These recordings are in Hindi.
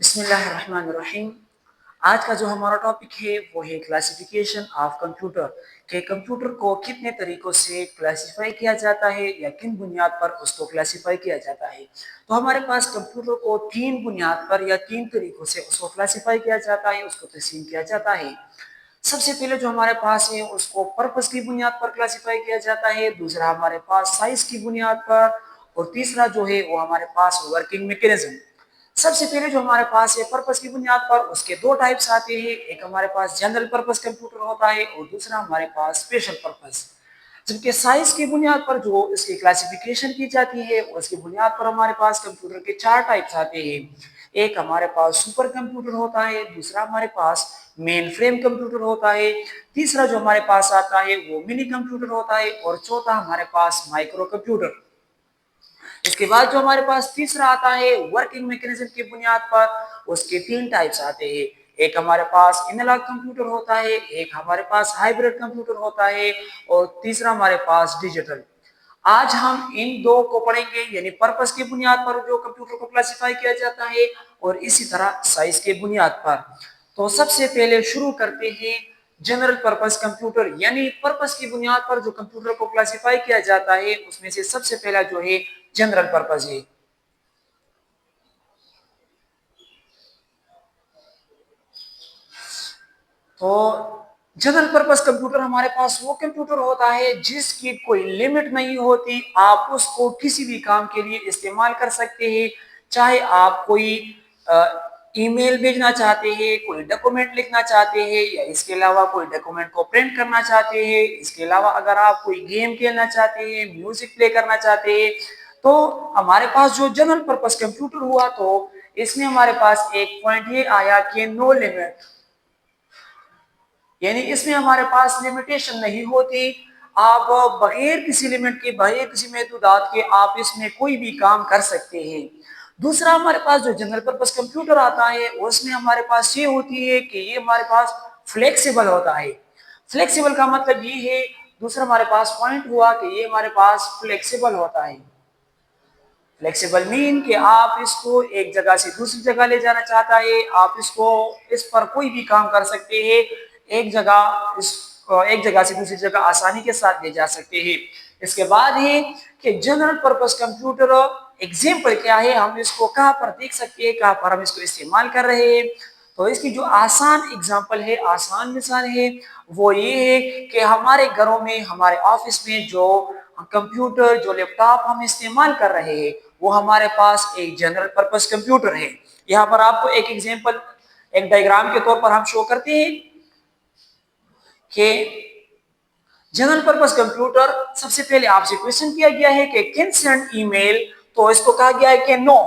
बिस्मिल्लाहिर्रहमानिर्रहीम। आज का जो हमारा टॉपिक है वो है क्लासिफिकेशन ऑफ कंप्यूटर के कंप्यूटर को कितने तरीकों से क्लासिफाई किया जाता है या किन बुनियाद पर उसको क्लासिफाई किया जाता है। तो हमारे पास कंप्यूटर को तीन बुनियाद पर या तीन तरीकों से उसको क्लासिफाई किया जाता है, उसको तकसीम किया जाता है। सबसे पहले जो हमारे पास है उसको पर्पस की बुनियाद पर क्लासिफाई किया जाता है, दूसरा हमारे पास साइज की बुनियाद पर, और तीसरा जो है वो हमारे पास वर्किंग मैकेनिज्म। सबसे पहले जो हमारे पास है पर्पस की बुनियाद पर, उसके दो टाइप्स आते हैं। एक हमारे पास जनरल पर्पस कंप्यूटर होता है और दूसरा हमारे पास स्पेशल पर्पस। जबकि साइज की बुनियाद पर जो इसकी क्लासिफिकेशन की जाती है उसकी बुनियाद पर हमारे पास कंप्यूटर के चार टाइप्स आते हैं। एक हमारे पास सुपर कंप्यूटर होता है, दूसरा हमारे पास मेन फ्रेम कंप्यूटर होता है, तीसरा जो हमारे पास आता है वो मिनी कंप्यूटर होता है, और चौथा हमारे पास माइक्रो कंप्यूटर। इसके बाद जो हमारे पास तीसरा आता है वर्किंग मैकेनिज्म की बुनियाद पर, उसके तीन टाइप्स आते हैं। एक हमारे पास एनालॉग कंप्यूटर होता है, एक हमारे पास हाइब्रिड कंप्यूटर होता है, और तीसरा हमारे पास डिजिटल। आज हम इन दो को पढ़ेंगे, यानी पर्पस की बुनियाद पर जो कंप्यूटर को क्लासिफाई किया जाता है और इसी तरह साइज के बुनियाद पर। तो सबसे पहले शुरू करते हैं जनरल पर्पस कंप्यूटर, यानी पर्पस की बुनियाद पर जो कंप्यूटर को क्लासिफाई किया जाता है उसमें से सबसे पहला जो है जनरल पर्पस है। तो जनरल पर्पस कंप्यूटर हमारे पास वो कंप्यूटर होता है जिसकी कोई लिमिट नहीं होती, आप उसको किसी भी काम के लिए इस्तेमाल कर सकते हैं। चाहे आप कोई ईमेल भेजना चाहते हैं, कोई डॉक्यूमेंट लिखना चाहते हैं, या इसके अलावा कोई डॉक्यूमेंट को प्रिंट करना चाहते हैं, इसके अलावा अगर आप कोई गेम खेलना चाहते हैं, म्यूजिक प्ले करना चाहते हैं, तो हमारे पास जो जनरल पर्पस कंप्यूटर हुआ तो इसमें हमारे पास एक पॉइंट ये आया कि नो लिमिट, यानी इसमें हमारे पास लिमिटेशन नहीं होती। आप बगैर किसी लिमिट के, बगैर किसी महदूदात के आप इसमें कोई भी काम कर सकते हैं। दूसरा हमारे पास जो जनरल पर्पस कंप्यूटर आता है उसमें हमारे पास ये होती है कि ये हमारे पास फ्लेक्सिबल होता है। फ्लेक्सिबल का मतलब ये है, दूसरा हमारे पास पॉइंट हुआ कि ये हमारे पास फ्लेक्सिबल होता है। फ्लेक्सिबल मीन कि आप इसको एक जगह से दूसरी जगह ले जाना चाहता है, आप इसको इस पर कोई भी काम कर सकते हैं, एक जगह से दूसरी जगह आसानी के साथ ले जा सकते हैं। इसके बाद है कि जनरल पर्पस कंप्यूटर एग्जाम्पल क्या है, हम इसको कहाँ पर देख सकते हैं, कहाँ पर हम इसको इस्तेमाल कर रहे हैं। तो इसकी जो आसान एग्जाम्पल है, आसान मिसाल है, वो ये है कि हमारे घरों में, हमारे ऑफिस में जो कंप्यूटर, जो लैपटॉप हम इस्तेमाल कर रहे हैं वो हमारे पास एक जनरल पर्पस कंप्यूटर है। यहाँ पर आपको एक एग्जाम्पल, एक डायग्राम के तौर पर हम शो करते हैं कि जनरल पर्पस कंप्यूटर, सबसे पहले आपसे क्वेश्चन किया गया है कि कैन सेंड ईमेल, तो इसको कहा गया है कि नो,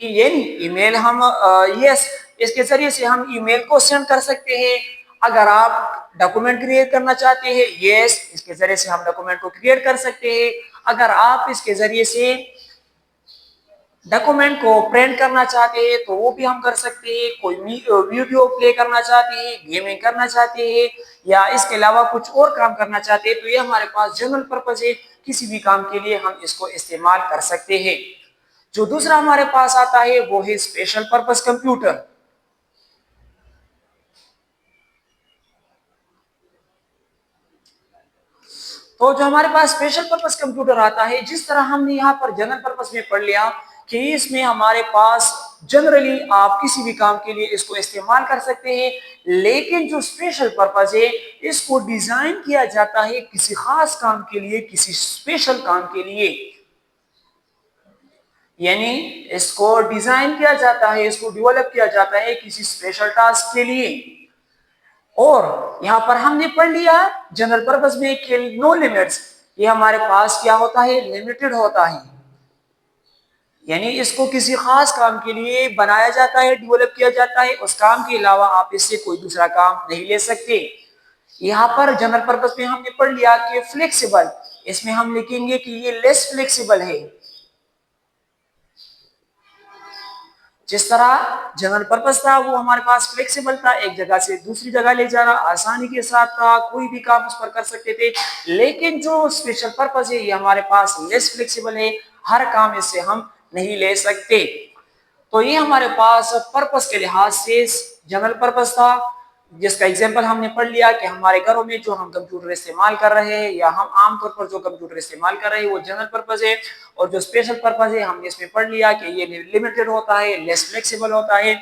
यानी ईमेल हम यस, इसके जरिए से हम ईमेल को सेंड कर सकते हैं। अगर आप डॉक्यूमेंट क्रिएट करना चाहते हैं, यस, इसके जरिए से हम डॉक्यूमेंट को क्रिएट कर सकते हैं। अगर आप इसके जरिए से डॉक्यूमेंट को प्रिंट करना चाहते हैं तो वो भी हम कर सकते हैं। कोई वीडियो प्ले करना चाहते हैं, गेमिंग करना चाहते हैं, या इसके अलावा कुछ और काम करना चाहते हैं, तो ये हमारे पास जनरल पर्पस है, किसी भी काम के लिए हम इसको इस्तेमाल कर सकते हैं। जो दूसरा हमारे पास आता है वो है स्पेशल पर्पस कंप्यूटर। तो जो हमारे पास स्पेशल पर्पस कंप्यूटर आता है, जिस तरह हमने यहाँ पर जनरल पर्पस में पढ़ लिया कि इसमें हमारे पास जनरली आप किसी भी काम के लिए इसको इस्तेमाल कर सकते हैं, लेकिन जो स्पेशल पर्पस है इसको डिजाइन किया जाता है किसी खास काम के लिए, किसी स्पेशल काम के लिए, यानी इसको डिजाइन किया जाता है, इसको डेवलप किया जाता है किसी स्पेशल टास्क के लिए। और यहाँ पर हमने पढ़ लिया जनरल पर्पस में कि नो लिमिट्स, ये हमारे पास क्या होता है, लिमिटेड होता है, यानी इसको किसी खास काम के लिए बनाया जाता है, डेवलप किया जाता है, उस काम के अलावा आप इससे कोई दूसरा काम नहीं ले सकते। यहाँ पर जनरल पर्पस में हमने पढ़ लिया कि फ्लेक्सिबल, इसमें हम लिखेंगे कि ये लेस फ्लेक्सिबल है। जिस तरह जनरल पर्पस था वो हमारे पास फ्लेक्सिबल था, एक जगह से दूसरी जगह ले जाना आसानी के साथ था, कोई भी काम उस पर कर सकते थे। लेकिन जो स्पेशल पर्पस है ये हमारे पास लेस फ्लेक्सिबल है, हर काम इससे हम नहीं ले सकते। तो ये हमारे पास पर्पस के लिहाज से जनरल पर्पस था, जिसका एग्जांपल हमने पढ़ लिया कि हमारे घरों में जो हम कंप्यूटर इस्तेमाल कर रहे हैं या हम आमतौर पर जो कंप्यूटर इस्तेमाल कर रहे हैं वो जनरल पर्पस है। और जो स्पेशल पर्पस है हमने इसमें पढ़ लिया कि ये लिमिटेड होता है, लेस फ्लेक्सिबल होता है।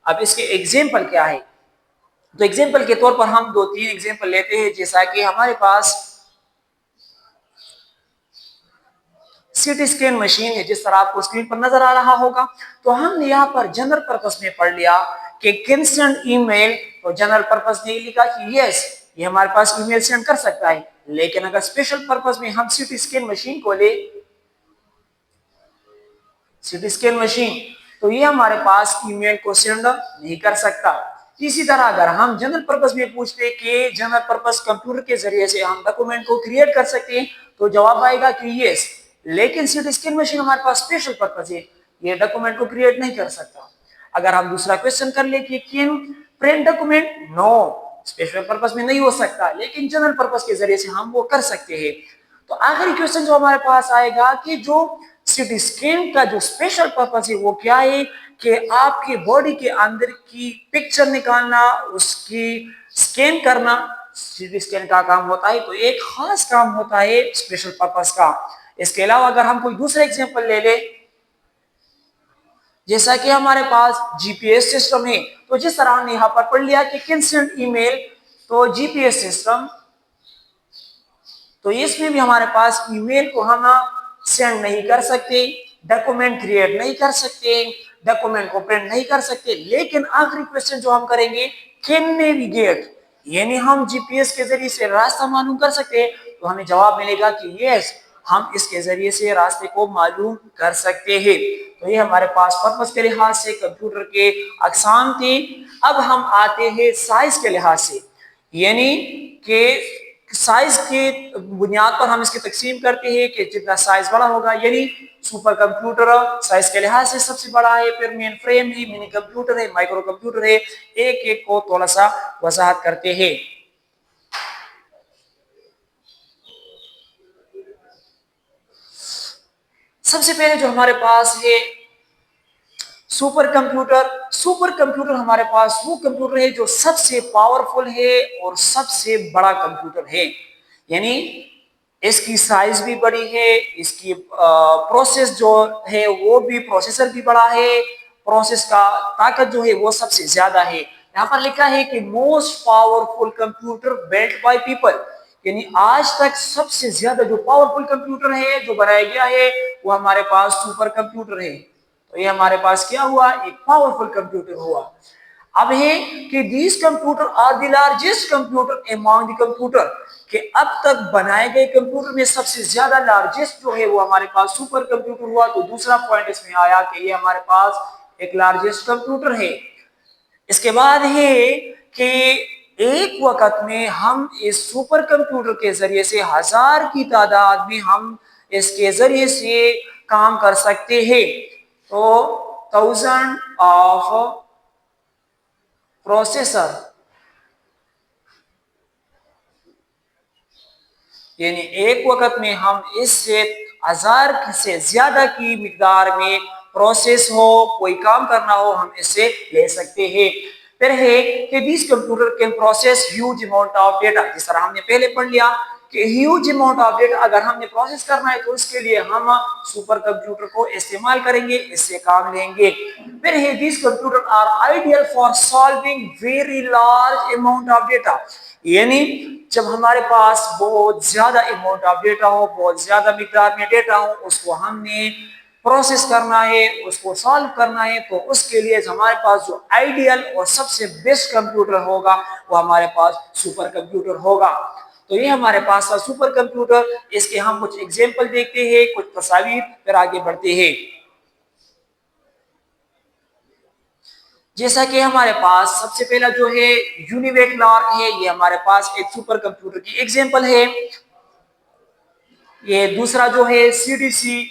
अब इसके एग्जाम्पल क्या है, तो एग्जाम्पल के तौर पर हम 2-3 एग्जाम्पल लेते हैं। जैसा कि हमारे पास सीटी स्कैन मशीन है, जिस तरह आपको स्क्रीन पर नजर आ रहा होगा। तो हमने यहाँ पर जनरल पर्पस में पढ़ लिया कि कैन सेंड ईमेल, तो जनरल पर्पस ने लिखा कि यस ये हमारे पास ईमेल सेंड कर सकता है। लेकिन अगर स्पेशल पर्पस में हम सीटी स्कैन मशीन को ले, सीटी स्कैन मशीन, तो ये हमारे पास ईमेल को सेंड नहीं कर सकता। इसी तरह अगर हम जनरल पर्पस में पूछते कि जनरल पर्पस कंप्यूटर के जरिए से हम डॉक्यूमेंट को क्रिएट कर सकते हैं, तो जवाब आएगा कि यस। लेकिन सीटी स्कैन मशीन हमारे पास स्पेशल पर्पस है, ये डॉक्यूमेंट को क्रिएट नहीं कर सकता। अगर हम दूसरा क्वेश्चन कर ले कि can print document, no, special purpose में नहीं हो सकता, लेकिन जनरल पर्पस के जरिए से हम वो कर सकते हैं। तो आखिरी क्वेश्चन जो हमारे पास आएगा कि जो सीटी स्कैन का जो स्पेशल पर्पस है वो क्या है, कि आपकी बॉडी के अंदर की पिक्चर निकालना, उसकी स्कैन करना सीटी स्कैन का काम होता है। तो एक खास काम होता है स्पेशल पर्पस का। इसके अलावा अगर हम कोई दूसरा एग्जांपल ले ले, जैसा कि हमारे पास जीपीएस सिस्टम है, तो जिस तरह हमने यहाँ पर पढ़ लिया कि कैन सेंड ईमेल, तो जीपीएस सिस्टम, तो इसमें भी हमारे पास ईमेल को हम सेंड नहीं कर सकते, डॉक्यूमेंट क्रिएट नहीं कर सकते, डॉक्यूमेंट को प्रिंट नहीं कर सकते। लेकिन आखिरी क्वेश्चन जो हम करेंगे, कैन नेविगेट, यानी हम जीपीएस के जरिए से रास्ता मालूम कर सकते हैं, तो हमें जवाब मिलेगा कि यस हम इसके जरिए से रास्ते को मालूम कर सकते हैं। तो ये हमारे पास पर्पस के लिहाज से कंप्यूटर के अकसाम थे। अब हम आते हैं साइज के लिहाज से, यानी कि साइज के बुनियाद पर हम इसकी तकसीम करते हैं कि जितना साइज बड़ा होगा, यानी सुपर कंप्यूटर साइज के लिहाज से सबसे बड़ा है, फिर मेन फ्रेम है, मिनी कंप्यूटर है, माइक्रो कंप्यूटर है। एक एक को थोड़ा सा वजाहत करते हैं। सबसे पहले जो हमारे पास है सुपर कंप्यूटर। सुपर कंप्यूटर हमारे पास वो कंप्यूटर है जो सबसे पावरफुल है और सबसे बड़ा कंप्यूटर है, यानी इसकी साइज भी बड़ी है, इसकी प्रोसेस जो है वो भी, प्रोसेसर भी बड़ा है, प्रोसेस का ताकत जो है वो सबसे ज्यादा है। यहाँ पर लिखा है कि most powerful computer built by people, यानी आज तक सबसे ज्यादा जो पावरफुल कंप्यूटर है जो बनाया गया है वो हमारे पास सुपर कंप्यूटर है। तो ये हमारे पास क्या हुआ, एक पावरफुल कंप्यूटर हुआ। अब है कि these computer are the largest computer among the computer, कि अब तक बनाए गए कंप्यूटर में सबसे ज्यादा लार्जेस्ट जो है वो हमारे पास सुपर कंप्यूटर हुआ। तो दूसरा पॉइंट इसमें आया कि ये हमारे पास एक लार्जेस्ट कंप्यूटर है। इसके बाद है कि एक वक्त में हम इस सुपर कंप्यूटर के जरिए से 1000 की तादाद में हम इसके जरिए से काम कर सकते हैं। तो 1000 ऑफ प्रोसेसर, यानी एक वक्त में हम इससे 1000 से ज्यादा की मिकदार में प्रोसेस हो, कोई काम करना हो, हम इससे ले सकते हैं। फिर है कि this computer can process huge amount of data, जिस तरह हमने पहले पढ़ लिया कि ह्यूज अमाउंट ऑफ डेटा अगर हमने प्रोसेस करना है तो इसके लिए हम सुपर कंप्यूटर को इस्तेमाल करेंगे, इससे काम लेंगे। फिर है this computer are ideal for solving very large amount of data, यानी जब हमारे पास बहुत ज्यादा अमाउंट ऑफ डेटा हो, बहुत ज्यादा मिकदार में डेटा हो, उसको हमने प्रोसेस करना है, उसको सॉल्व करना है, तो उसके लिए हमारे पास जो आइडियल और सबसे बेस्ट कंप्यूटर होगा वो हमारे पास सुपर कंप्यूटर होगा। तो ये हमारे पास था सुपर कंप्यूटर। इसके हम कुछ एग्जांपल देखते हैं, कुछ तस्वीर, फिर आगे बढ़ते हैं। जैसा कि हमारे पास सबसे पहला जो है यूनिवेक लार्क है, ये हमारे पास एक सुपर कंप्यूटर की एग्जांपल है। ये दूसरा जो है CDC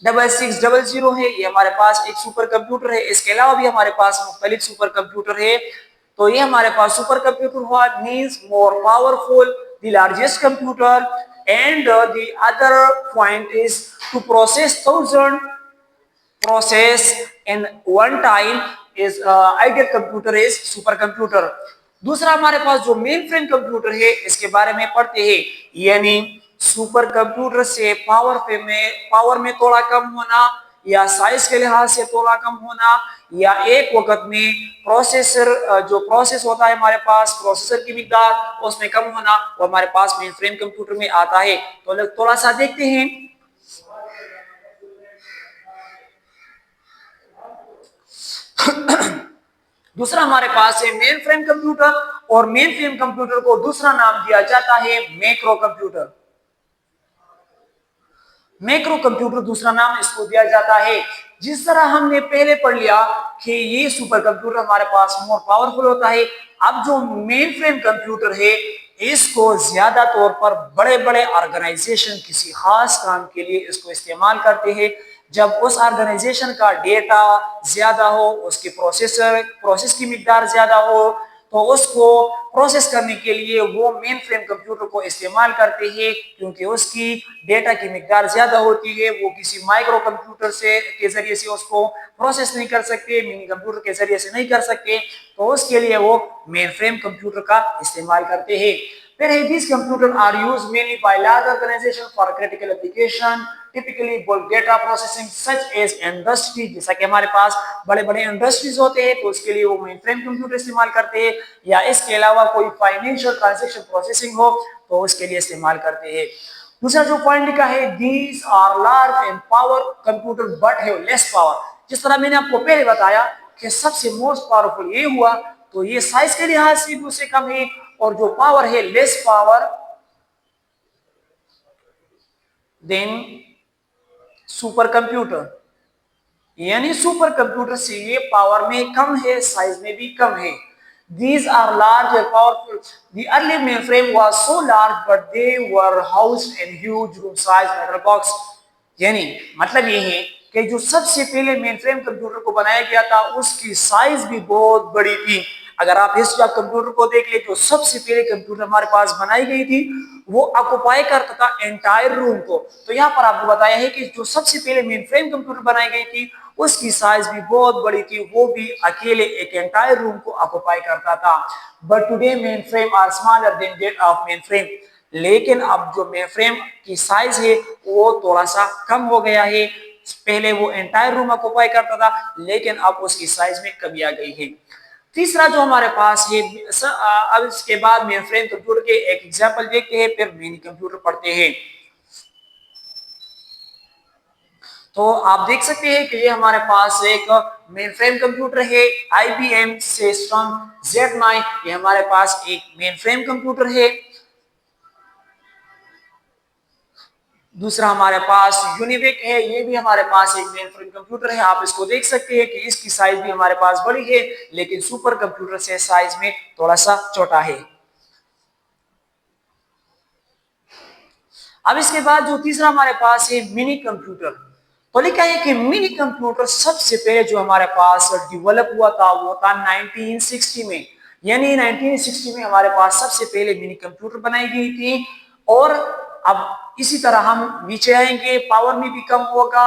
6600 है, ये हमारे पास एक सुपर कंप्यूटर है। इसके अलावा भी हमारे पास मुख्तलिफ सुपर कंप्यूटर है। तो ये हमारे पास सुपर कंप्यूटर हुआ, means more powerful, the largest computer, and the other point is to process 1000 process in one time is ideal computer is super computer। दूसरा हमारे पास जो मेन फ्रेम कंप्यूटर है इसके बारे में पढ़ते हैं, यानी सुपर कंप्यूटर से पावर में थोड़ा कम होना या साइज के लिहाज से थोड़ा कम होना या एक वक्त में प्रोसेसर जो प्रोसेस होता है हमारे पास प्रोसेसर की मिकदार उसमें कम होना, वो हमारे पास मेन फ्रेम कंप्यूटर में आता है। तो थोड़ा सा देखते हैं। दूसरा हमारे पास है मेन फ्रेम कंप्यूटर, और मेन फ्रेम कंप्यूटर को दूसरा नाम दिया जाता है मैक्रो कंप्यूटर। मैक्रो कंप्यूटर दूसरा नाम इसको दिया जाता है। जिस तरह हमने पहले पढ़ लिया कि ये सुपर कंप्यूटर हमारे पास मोर पावरफुल होता है, अब जो मेन फ्रेम कंप्यूटर है इसको ज्यादा तौर पर बड़े बड़े ऑर्गेनाइजेशन किसी खास काम के लिए इसको इस्तेमाल करते हैं। जब उस ऑर्गेनाइजेशन का डेटा ज्यादा हो, उसके प्रोसेस की मिकदार ज्यादा हो, तो उसको प्रोसेस करने के लिए वो मेन फ्रेम कंप्यूटर को इस्तेमाल करते हैं, क्योंकि उसकी डेटा की मिकदार ज्यादा होती है। वो किसी माइक्रो कंप्यूटर से के जरिए से उसको प्रोसेस नहीं कर सकते, मिनी कंप्यूटर के जरिए से नहीं कर सकते, तो उसके लिए वो मेन फ्रेम कंप्यूटर का इस्तेमाल करते हैं। फिर these computers are used mainly by large organizations for critical application, typically bulk data processing such as industry। जैसा कि हमारे पास बड़े बड़े इंडस्ट्रीज होते हैं तो उसके लिए वो मेन फ्रेम कंप्यूटर इस्तेमाल करते हैं, या इसके अलावा कोई फाइनेंशियल ट्रांजेक्शन प्रोसेसिंग हो तो उसके लिए इस्तेमाल करते हैं। दूसरा जो पॉइंट लिखा है, these are large and power computer but have less power। जिस तरह मैंने आपको पहले बताया कि सबसे मोस्ट पावरफुल ये हुआ, तो ये साइज के लिहाज से भी उससे कम है, और जो पावर है less power then super computer, यानी सुपर कंप्यूटर से ये पावर में कम है, साइज में भी कम है। These are large and powerful। The early mainframe was so large but they were housed in huge room-sized metal box। यानी मतलब ये है कि जो सबसे पहले मेनफ्रेम कंप्यूटर को बनाया गया था उसकी साइज भी बहुत बड़ी थी। अगर आप हिस्ट्री ऑफ कंप्यूटर को देख ले, जो सबसे पहले कंप्यूटर हमारे पास बनाई गई थी वो ऑक्युपाई करता था एंटायर रूम को। तो यहाँ पर आपको बताया है कि जो सबसे पहले मेनफ्रेम कंप्यूटर बनाई गई थी उसकी साइज भी बहुत बड़ी थी, वो भी अकेले एक एंटायर रूम को ऑक्युपाई करता था। But today mainframe are smaller than that of mainframe. लेकिन अब जो मेन फ्रेम की साइज है वो थोड़ा सा कम हो गया है। पहले वो एंटायर रूम ऑक्युपाई करता था, लेकिन अब उसकी साइज में कमी आ गई है। तीसरा जो हमारे पास है, अब इसके बाद मेन फ्रेम कंप्यूटर के एक एग्जांपल देखते हैं, फिर मिनी कंप्यूटर पढ़ते हैं। तो आप देख सकते हैं कि ये हमारे पास एक मेन फ्रेम कंप्यूटर है IBM सिस्टम Z9। ये हमारे पास एक मेन फ्रेम कंप्यूटर है। दूसरा हमारे पास यूनिवेक है, ये भी हमारे पास एक मेन फ्रेम कंप्यूटर है। आप इसको देख सकते हैं कि इसकी साइज भी हमारे पास बड़ी है, लेकिन सुपर कंप्यूटर से साइज में थोड़ा सा छोटा है। अब इसके बाद जो तीसरा हमारे पास है मिनी कंप्यूटर। तो लिखा है कि मिनी कंप्यूटर सबसे पहले जो हमारे पास डेवलप हुआ था वो था 1960 में, यानी 1960 में हमारे पास सबसे पहले मिनी कंप्यूटर बनाई गई थी। और अब इसी तरह हम नीचे आएंगे, पावर में भी कम होगा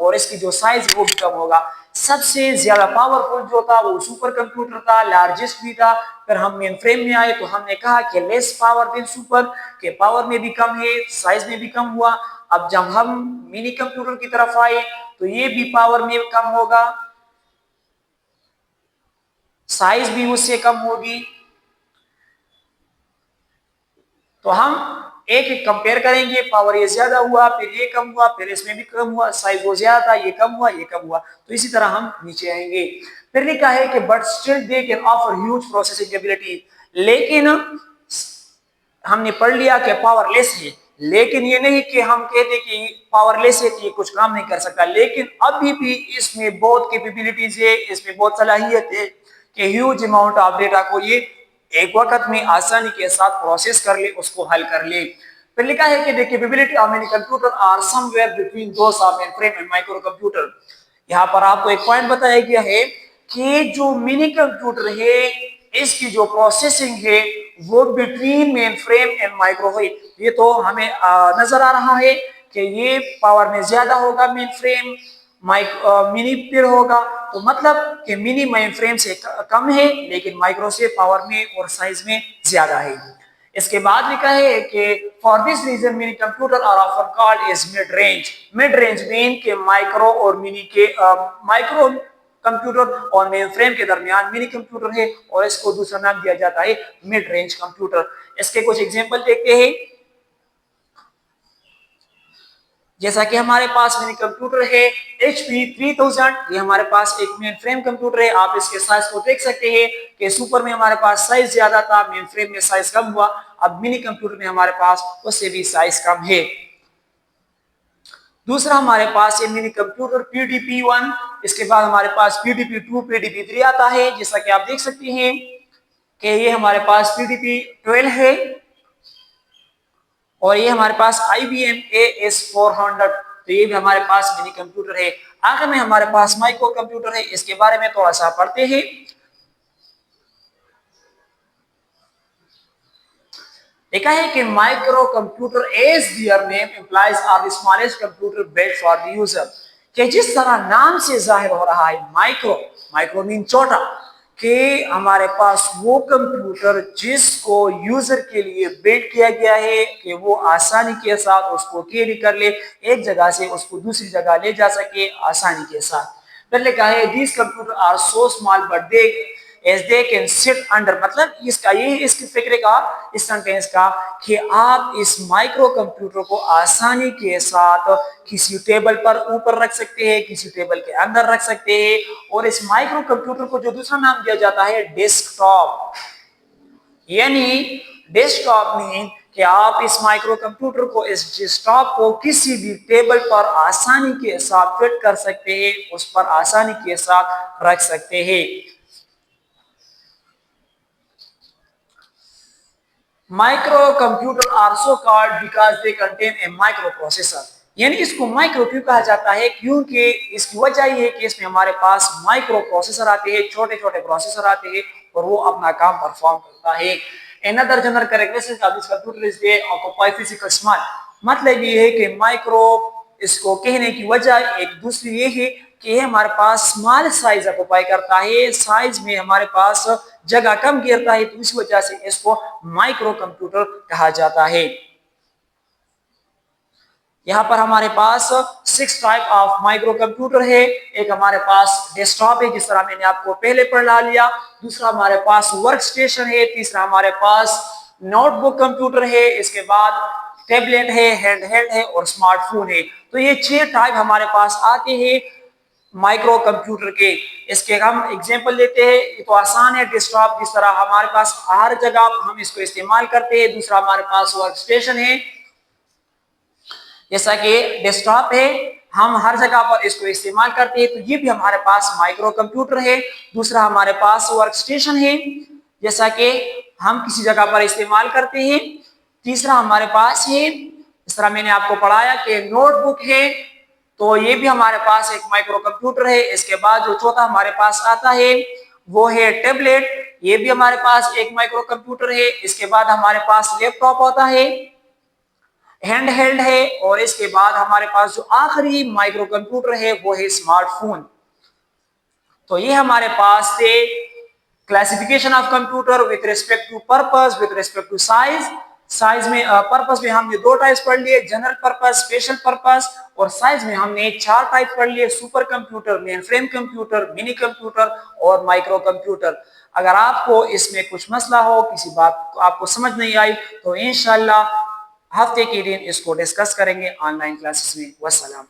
और इसकी जो साइज है वो भी कम होगा। सबसे ज्यादा पावरफुल जो था वो सुपर कंप्यूटर था, लार्जेस्ट भी था। फिर हम मेन फ्रेम में आए तो हमने कहा कि लेस पावर देन सुपर, के पावर में भी कम है, साइज में भी कम हुआ। अब जब हम मिनी कंप्यूटर की तरफ आए तो ये भी पावर में कम होगा, साइज भी उससे कम होगी। तो हम एक एक कंपेयर करेंगे, पावर ये ज्यादा हुआ, फिर ये कम हुआ, फिर इसमें भी कम हुआ, साइज वो ज्यादा था, ये कम हुआ, ये कम हुआ। तो इसी तरह हम नीचे आएंगे। फिर लिखा है कि but still they can offer huge processing ability. लेकिन हमने पढ़ लिया कि पावरलेस है, लेकिन ये नहीं कि हम कहते कि पावरलेस है कि ये कुछ काम नहीं कर सकता। लेकिन अभी भी इसमें बहुत कैपेबिलिटीज है, इसमें बहुत सलाहियत है कि ह्यूज अमाउंट ऑफ डेटा को ये एक वक्त में आसानी के साथ प्रोसेस कर ले, उसको हल कर ले। फिर लिखा है कि the capability of many computer are somewhere between those of mainframe and micro computer. यहाँ पर आपको एक पॉइंट बताया गया है कि जो मिनी कंप्यूटर है इसकी जो प्रोसेसिंग है वो between main frame and micro है। ये तो हमें नजर आ रहा है कि ये पावर में ज्यादा होगा मेन फ्रेम, मिनी पीरियड होगा। तो मतलब कि मिनी मेन फ्रेम से कम है लेकिन माइक्रो से पावर में और साइज में ज्यादा है। इसके बाद लिखा है कि for this reason mini computer are often called is mid range. Mid range mean के माइक्रो और मिनी के माइक्रो कंप्यूटर और मेन फ्रेम के दरमियान मिनी कंप्यूटर है और इसको दूसरा नाम दिया जाता है मिड रेंज कंप्यूटर। इसके कुछ एग्जांपल देखते हैं। जैसा कि हमारे पास मिनी कंप्यूटर है HP 3000, ये हमारे पास एक मेन फ्रेम कंप्यूटर है। आप इसके साइज को देख सकते हैं कि सुपर में हमारे पास साइज ज्यादा था, मेन फ्रेम में साइज कम हुआ। अब मिनी कंप्यूटर में हमारे पास उससे भी साइज कम है। दूसरा हमारे पास ये मिनी कंप्यूटर PDP-1, इसके बाद हमारे पास PDP-2, PDP-3 आता है। जैसा कि आप देख सकते हैं कि ये हमारे पास PDP-12 है और ये हमारे पास IBM AS400, तो ये भी हमारे पास मिनी कंप्यूटर है। आखिर में हमारे पास माइक्रो कंप्यूटर है, इसके बारे में थोड़ा सा पढ़ते हैं। देखा है कि micro computer as their name implies are the smallest computer built for the user. कि जिस तरह नाम से जाहिर हो रहा है माइक्रो, माइक्रो मीन छोटा, कि हमारे पास वो कंप्यूटर जिसको यूजर के लिए बिल्ड किया गया है कि वो आसानी के साथ उसको कैरी कर ले, एक जगह से उसको दूसरी जगह ले जा सके आसानी के साथ। फिर लिखा है these computer are so small but they as they can sit under. मतलब इसका ये इसके फिक्रे का, इस सेंटेंस का, कि आप इस माइक्रो कंप्यूटर को आसानी के साथ किसी टेबल पर ऊपर रख सकते हैं, किसी टेबल के अंदर रख सकते हैं। और इस माइक्रो कंप्यूटर को जो दूसरा नाम दिया जाता है डेस्कटॉप, यानी डेस्कटॉप मीन कि आप इस माइक्रो कंप्यूटर को, इस डेस्कटॉप को किसी भी टेबल पर आसानी के साथ फिट कर सकते हैं, उस पर आसानी के साथ रख सकते हैं। Micro computer are so called because they contain a micro processor. यानी इसको माइक्रो क्यों कहा जाता है? क्योंकि इसकी वजह यह है कि इसमें हमारे पास माइक्रो प्रोसेसर आते हैं, छोटे छोटे प्रोसेसर आते हैं और वो अपना काम परफॉर्म करता है। Another general characteristic of this computer is they occupy physical small। मतलब ये है कि माइक्रो, इसको कहने की वजह एक दूसरी ये है कि ये हमारे पास स्मॉल साइज ऑक्युपाई करता है, साइज में हमारे पास जगह कम घेरता है, तो इस वजह से इसको माइक्रो कंप्यूटर कहा जाता है। यहाँ पर हमारे पास 6 टाइप ऑफ माइक्रो कंप्यूटर है। एक हमारे पास डेस्कटॉप है, जिस तरह मैंने आपको पहले पढ़ा लिया। दूसरा हमारे पास वर्क स्टेशन है। तीसरा हमारे पास नोटबुक कंप्यूटर है। इसके बाद टैबलेट है, हैंडहेल्ड है और स्मार्टफोन है। तो ये 6 टाइप हमारे पास आते हैं माइक्रो कंप्यूटर के। इसके हम एग्जांपल लेते हैं। ये तो आसान है, डेस्कटॉप जिस तरह हमारे पास हर जगह हम इसको इस्तेमाल करते हैं। दूसरा हमारे पास वर्क स्टेशन है, जैसा कि डेस्कटॉप है, हम हर जगह पर इसको इस्तेमाल करते हैं, तो ये भी हमारे पास माइक्रो कंप्यूटर है। दूसरा हमारे पास वर्क स्टेशन है, जैसा कि हम किसी जगह पर इस्तेमाल करते हैं। तीसरा हमारे पास है, इस तरह मैंने आपको पढ़ाया कि नोटबुक है, तो ये भी हमारे पास एक माइक्रो कंप्यूटर है। इसके बाद जो चौथा हमारे पास आता है वो है टैबलेट, ये भी हमारे पास एक माइक्रो कंप्यूटर है। इसके बाद हमारे पास लैपटॉप होता है, हैंड हेल्ड है, और इसके बाद हमारे पास जो आखिरी माइक्रो कंप्यूटर है वो है स्मार्टफोन। तो ये हमारे पास से classification of computer with respect to purpose, with respect to size. Size में पर्पस में हमने 2 टाइप्स पढ़ लिए, जनरल पर्पस, स्पेशल पर्पस। और साइज में हमने 4 टाइप पढ़ लिए, super computer, mainframe computer, mini computer और माइक्रो कंप्यूटर। अगर आपको इसमें कुछ मसला हो, किसी बात आपको समझ नहीं आई, तो इंशाल्लाह हफ्ते के दिन इसको डिस्कस करेंगे ऑनलाइन क्लासेस में। वस्सलाम।